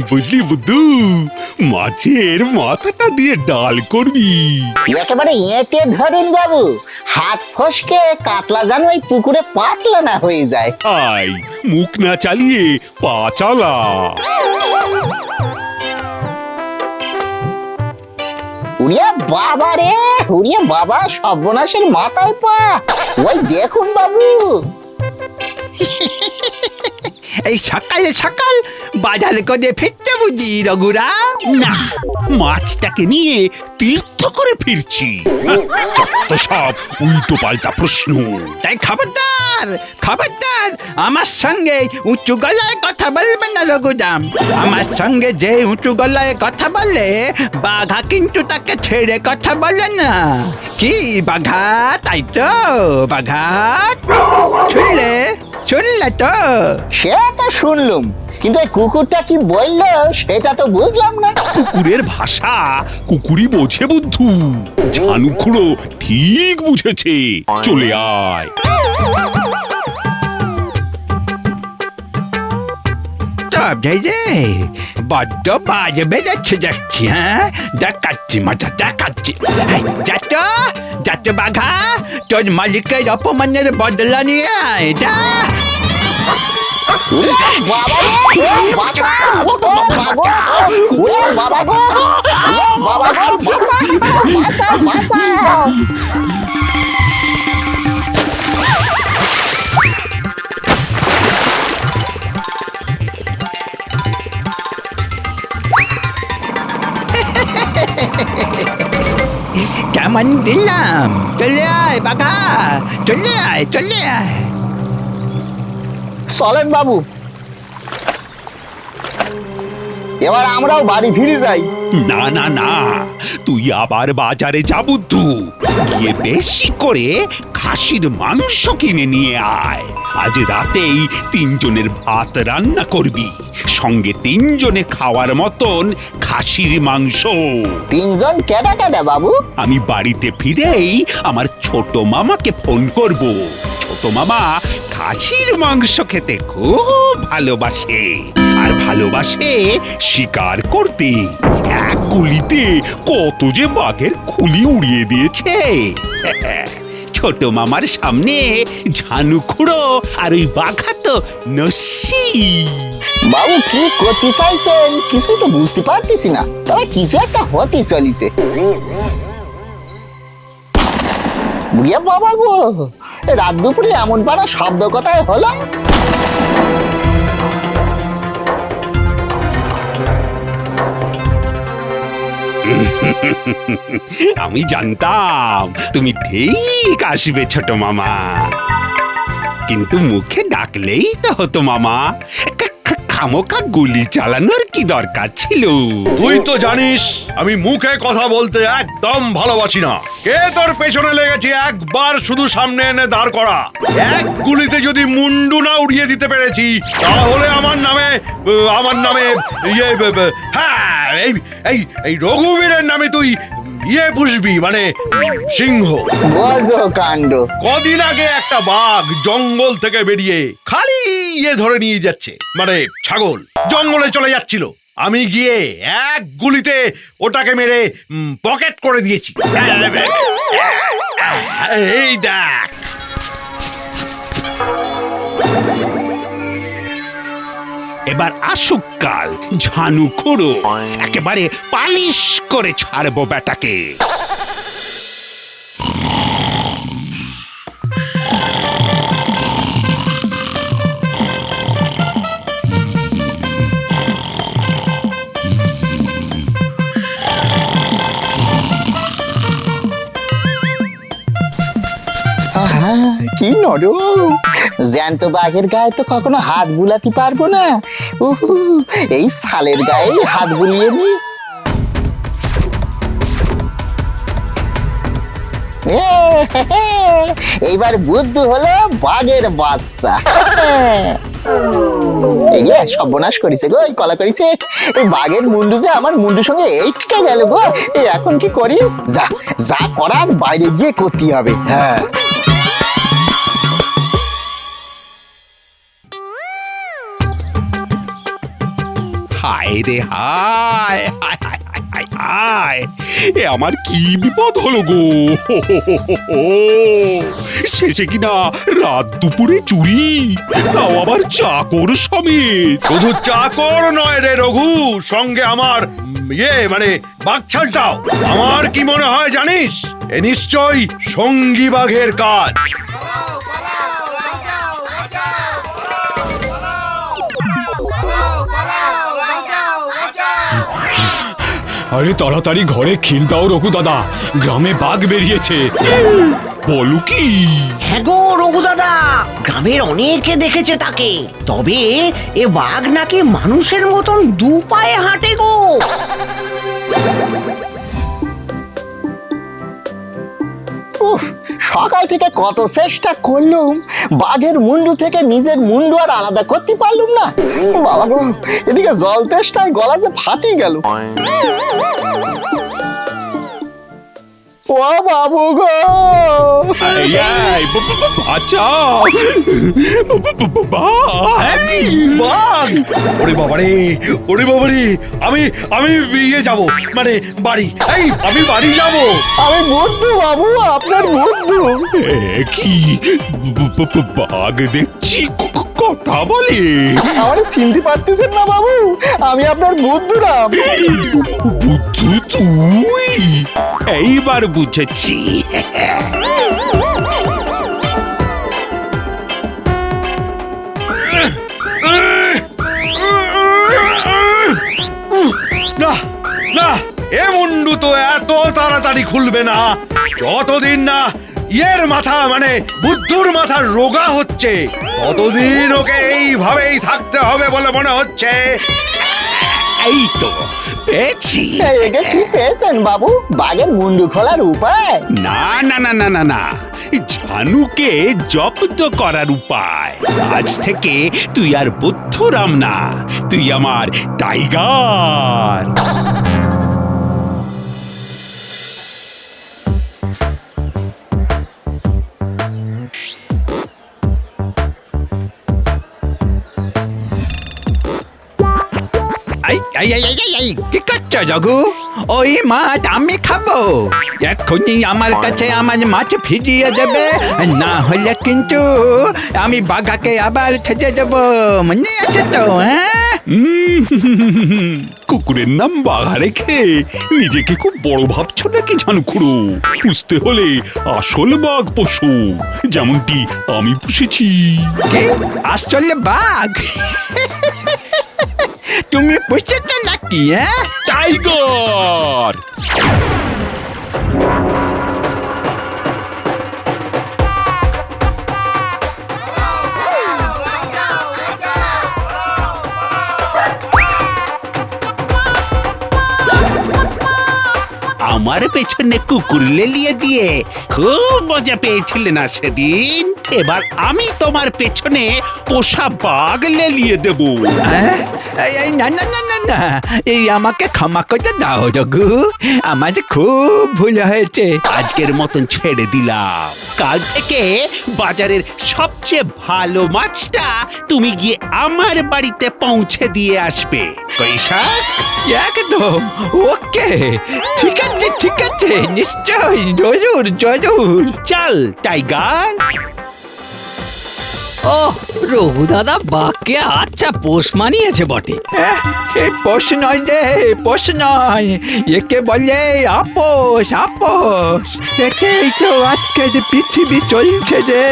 বুঝলি বুদ্ধু, মাছের মাথাটা দিয়ে ডাল করবি। একেবারে এঁটে ধরুন বাবু, হাত ফসকে কাতলা যেন ওই পুকুরে পাতলা না হয়ে যায়। আই মুখ না চালিয়ে পা চালা। উড়িয়া বাবা রে, উড়িয়া বাবা, সর্বনাশের মাথায় পা। ওই দেখুন বাবু, এই সকালে সকাল বাজার করে ফিরতে বুঝি রঘুরা? না, মাছটাকে নিয়ে তীর্থ করে ফিরছি। যত সব উল্টো পাল্টা প্রশ্ন। তাই খবরদার খবরদার, আমার সঙ্গে উঁচু গলায় কথা বলবে না রঘুরাম। আমার সঙ্গে যে উঁচু গলায় কথা বলে, বাঘা কিন্তু তাকে ছেড়ে কথা বলে না। কি বাঘা, তাই তো বাঘা? শুনলে শুনলে তো? সে তো শুনলুম, কিন্তু ওই কুকুরটা কি বললো সেটা তো বুঝলাম না। কুকুরের ভাষা কুকুরই বোঝে বুদ্ধু। ঝানু খুঁড়ো ঠিক বুঝেছে। চলে আয়। তবে রে, বড্ড বাজে বেড়েছে যাচ্ছি। হ্যাঁ, দেখাচ্ছি মজা দেখাচ্ছি। যাচ্ছ যাচ্ছ বাঘা, তোর মালিকের অপমানের বদলা নিয়ে আয়, যা। বাবা রে, বাঁচা! ও বাবা! ওরে বাবা গো! ও বাবা গো, বাঁচা! বাঁচা, বাঁচা! কেমন দিলাম? চলে আয় বাঘা, চলে আয় চলে আয়। চলেন বাবু, এবার আমরাও বাড়ি ফিরে যাই। না না না, তুই আবার বাজারে যা বুদ্ধু। গিয়ে বেশি করে খাসির মাংস কিনে নিয়ে আয়। আজ রাতেই 3 জনের ভাত রান্না করবি, সঙ্গে 3 জনে খাওয়ার মতন খাসির মাংস। 3 জন কেডা কেডা বাবু? আমি বাড়িতে ফিরেই আমার ছোট মামাকে ফোন করব। ছোট মামা খাসির মাংস খেতে খুব ভালোবাসে, আর ভালোবাসে শিকার করতে। এক গুলিতে কত যে বাঘের খুলি উড়িয়ে দিয়েছে। ছোট মামার সামনে ঝানু খুঁড়ো আর ওই বাঘা তো নস্যি। বাবু কি করতে চাইছেন কিছু তো বুঝতে পারতেছি না, তবে কিছু একটা হতে চলিছে। বুড়িয়া বাবা গো, রাত দুপুরে এমন পাড়া শব্দ কথায় হলো। আমি জানতাম তুমি ঠিক আসবে ছোট মামা, কিন্তু মুখে ডাকলেই তো হতো মামা। খামোকা গুলি চালানোর কি দরকার ছিল? তুই তো জানিস আমি মুখে কথা বলতে একদম ভালোবাসি না। কে তোর পেছনে লেগেছে একবার শুধু সামনে এনে দাঁড় করা। এক গুলিতে যদি মুন্ডু না উড়িয়ে দিতে পেরেছি, তাহলে আমার নামে হ্যাঁ, এই রঘুবীরের নামে তুই পুষবি, মানে সিংহ। বোঝো কাণ্ড। কদিন আগে একটা বাঘ জঙ্গল থেকে বেরিয়ে খালি ধরে নিয়ে যাচ্ছে, মানে ছাগল জঙ্গলে চলে যাচ্ছিল। আমি গিয়ে এক গুলিতে ওটাকে মেরে পকেট করে দিয়েছি। এই দেখ। এবার আসুক কাল ঝানু খুঁড়ো, একেবারে পালিশ করে ছাড়বো বেটাকে। কি নরম! জ্যান্ত বাঘের গায়ে তো কখনো হাত বুলাতে পারবো না। এই শালের গায়ে হাত বুলিয়ে নি। এইবার বুদ্ধ হলো বাঘের বাচ্চা। এই সর্বনাশ করেছে গো, এই কলা করেছে। এই বাঘের মুন্ডু যে আমার মুন্ডুর সঙ্গে এইটকে গেল গো। এখন কি করি? যা যা করার বাইরে গিয়ে করতে হবে। হ্যাঁ, হায় রে হায় হায় হায় হায় হায় হায় এ আমার কি বিপদ হলো গো শেষে কিনা রাত দুপুরে চুরি তাও আবার চাকর সমেত শুধু চাকর নয় রে রঘু, সঙ্গে আমার মানে বাঘছালটাও। আমার কি মনে হয় জানিস, এ নিশ্চয়ই সঙ্গী বাঘের কাজ। আরে তাড়াতাড়ি ঘরে খিল দাও রঘু দাদা, গ্রামে বাঘ বেরিয়েছে। বলো কি? হ্যাঁ গো রঘু দাদা, গ্রামের অনেকে দেখেছে তাকে। তবে এ বাঘ নাকি মানুষের মতন দু পায়ে হাঁটে গো। উফ, সকাল থেকে কত চেষ্টা করলুম, বাঘের মুন্ডু থেকে নিজের মুন্ডু আর আলাদা করতে পারলুম না। বাবা গো, এদিকে জল তেষ্টায় গলা যে ফাটি গেল। ও বাবু গো, এই, এই, বাঁচাও! বাঘ! ওরে বাবারে, ওরে বাবারে, আমি আমি ইয়ে যাব, মানে বাড়ি। এই আমি বাড়ি যাব। আমি বুদ্ধু বাবু, আপনার বুদ্ধু। এ কি বাঘ দেখছি কথা বলে? আমার চিনতে পারতেছেন না বাবু, আমি আপনার বুদ্ধুরাম। বুদ্ধু তুই? এইবার বুঝেছি। না না, এ মুন্ডু তো এত তাড়াতাড়ি খুলবে না, যতদিন না ইয়ের মাথা মানে বুদ্ধুর মাথা রোগা হচ্ছে ততদিন ওকে এইভাবেই থাকতে হবে বলে মনে হচ্ছে। এই তো পেয়েছি। এটা কি পেয়েছেন বাবু, বাঘের মুন্ডু খোলার উপায়? না না না না না না, ঝানুকে জব্দ করার উপায়। আজ থেকে তুই আর বুদ্ধুরাম না, তুই আমার টাইগার। কি করছো রঘু? ওই মাছ আমি খাবো। এক্ষুনি আমার কাছে আমার মাছ ফিরিয়ে দেবে, না হলে কিন্তু আমি বাঘাকে আবার ছেড়ে দেবো। মনে আছে তো? হ্যাঁ, কুকুরের নাম বাঘা রেখে নিজেকে খুব বড় ভাবছো নাকি ঝানুখুড়ো? পুষতে হলে আসল বাঘ পশু, যেমনটি আমি পুষেছি। কি আসলে বাঘ? তুমি পুষেছো নাকি? হ্যাঁ, টাইগার! আমার পেছনে কুকুর লেলিয়ে দিয়ে খুব মজা পেয়েছিলে না সেদিন? এবার আমি তোমার পেছনে পোষা বাঘ লেলিয়ে দেব। হ্যাঁ? এই না না না না না, এই আমাকে ক্ষমা করে দাও রঘু, আমার খুব ভুল হয়েছে। আজকের মতন ছেড়ে দিলাম। কাল থেকে বাজারের সবচেয়ে ভালো মাছটা তুমি গিয়ে আমার বাড়িতে পৌঁছে দিয়ে আসবে। কৈশাক? একদম ওকে, ঠিক আছে ঠিক আছে, নিশ্চয়, জরুর জরুর। চল টাইগার। ও রঘু দাদা বাঘকে আচ্ছা পোষ মানিয়েছে বটে। সে পোষ নয় রে, পোষ নয়, একে বলে আপোষ, আপোষ। এতেই তো আজকের পৃথিবী চলছে রে।